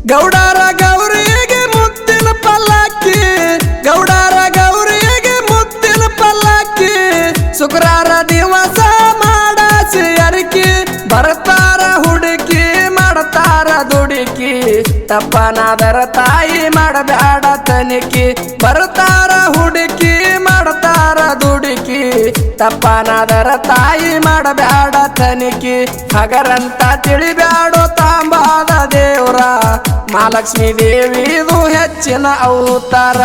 ಗೌಡರ ಗೌರಿಗೆ ಮುತ್ತಿನ ಪಲ್ಲಕ್ಕಿ ಗೌಡರ ಗೌರಿಗೆ ಮುತ್ತಿನ ಪಲ್ಲಕ್ಕಿ ಶುಕ್ರಾರ ದಿವಸ ಮಾಡಾಸಿ ಅರಿಕಿ ಬರ್ತಾರ ಹುಡುಕಿ ಮಾಡ್ತಾರ ದುಡುಕಿ ತಪ್ಪನಾದರ ತಾಯಿ ಮಾಡಬ್ಯಾಡ ತನಿಖಿ ಬರ್ತಾರ ಹುಡುಕಿ ಮಾಡ್ತಾರ ದುಡುಕಿ ತಪ್ಪನಾದರ ತಾಯಿ ಮಾಡಬ್ಯಾಡ ತನಿಖಿ ಹಗರಂತ ತಿಳಿಬ್ಯಾಡೋ ತಾಂಬಾದ ದೇವ್ರ ಮಹಾಲಕ್ಷ್ಮೀ ದೇವಿದು ಹೆಚ್ಚಿನ ಅವತಾರ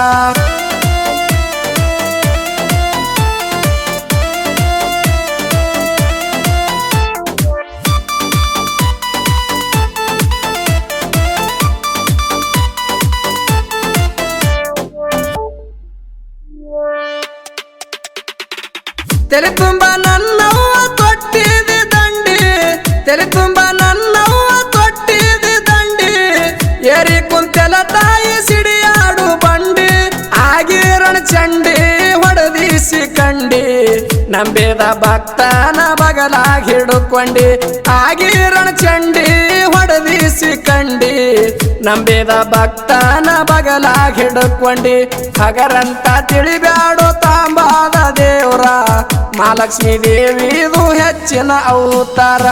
ತೆರೆ ತುಂಬ ನನ್ನವ್ವ ತೊಟ್ಟಿದೆ ದಂಡಿ ತೆರೆ ತುಂಬ ನನ್ನವ್ವ ತೊಟ್ಟಿದೆ ದಂಡಿ ಏರಿ ಕುಂತೆಲ ತಾಯಿ ಸಿಡಿಯಾಡು ಬಂಡಿ ಆಗಿರಣ ಚಂಡಿ ಹೊಡೆದಿಸಿ ಕಂಡಿ ನಂಬಿದ ಭಕ್ತನ ಬಗಲಾಗಿ ಹಿಡುಕೊಂಡಿ ಆಗಿರಣ ಚಂಡಿ ಹೊಡೆದಿಸಿ ಕಂಡಿ ನಂಬಿದ ಭಕ್ತನ ಬಗಲಾಗಿ ಹಿಡುಕೊಂಡಿ ಹಗರಂತ ತಿಳಿಬ್ಯಾಡೋ ತಾಂಬಾದ ದೇವ್ರ ಮಹಾಲಕ್ಷ್ಮೀ ದೇವಿದು ಹೆಚ್ಚಿನ ಅವತಾರ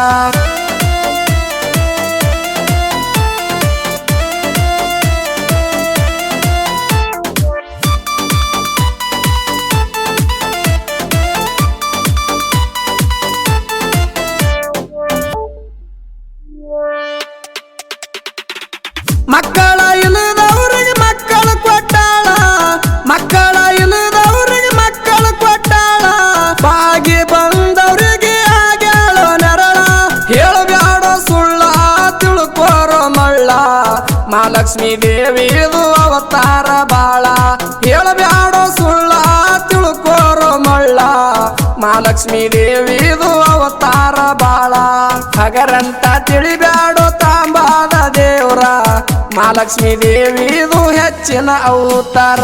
ಮಕ್ಕಳ ಇಲ್ಲದವ್ರಿಗೆ ಮಕ್ಕಳು ಕೊಟ್ಟಾಳ ಮಕ್ಕಳ ಇಲ್ಲದವ್ರಿಗೆ ಮಕ್ಕಳು ಕೊಟ್ಟಾಳ ಬಾಗಿ ಬಂದವ್ರಿಗೆ ಆಗ್ಯಾಳೋ ನೆರಳ ಹೇಳಬ್ಯಾಡೋ ಸುಳ್ಳ ತಿಳ್ಕೋರೋ ಮಳ್ಳ ಮಹಾಲಕ್ಷ್ಮೀ ದೇವಿದು ಅವತಾರ ಬಾಳ ಹೇಳಬ್ಯಾಡೋ ಸುಳ್ಳ ತಿಳ್ಕೋರೋ ಮಳ್ಳ ಮಹಾಲಕ್ಷ್ಮೀ ದೇವಿದು ಅವತಾರ ಬಾಳ ಹಗರಂತ ತಿಳಿಬ್ಯಾಡೋ ತಾಂಬಾದ ದೇವ್ರ ಮಹಾಲಕ್ಷ್ಮೀ ದೇವಿದು ಹೆಚ್ಚಿನ ಅವತಾರ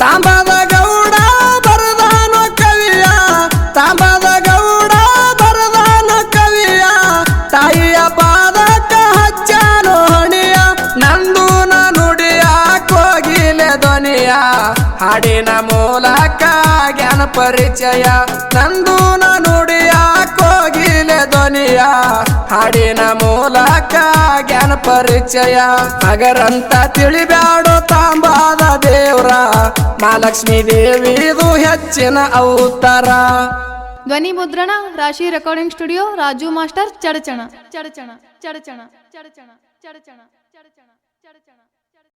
ತಾಂಬಾದ ಗೌಡ ಬರದಾನೋ ಕವಿಯ ತಾಂಬಾದ ಗೌಡ ಬರದಾನೋ ಕವಿಯ ತಾಯಿಯ ಪಾದಕ್ಕ ಹಚ್ಚಾನೋ ಹಣಿಯ ನಂದು ನುಡಿಯ ಕೋಗಿಲೆ ಧ್ವನಿಯ ಹಾಡಿನ ಮೂಲಕ ಜ್ಞಾನ ಪರಿಚಯ ನಂದು ನುಡಿಯ ಕೋಗಿಲೆ ಧ್ವನಿಯ ಹಾಡಿನ ಮೂಲಕ ಜ್ಞಾನ ಪರಿಚಯ ಹಗರಂತ ತಿಳಿಬ್ಯಾಡೋ ತಾಂಬಾದ ದೇವ್ರ ಮಹಾಲಕ್ಷ್ಮೀ ದೇವಿದು ಹೆಚ್ಚಿನ ಅವತಾರ ಧ್ವನಿ ಮುದ್ರಣ ರಾಶಿ recording studio Raju master Chadchan Chadchan Chadchan Chadchan Chadchan Chadchan Chadchan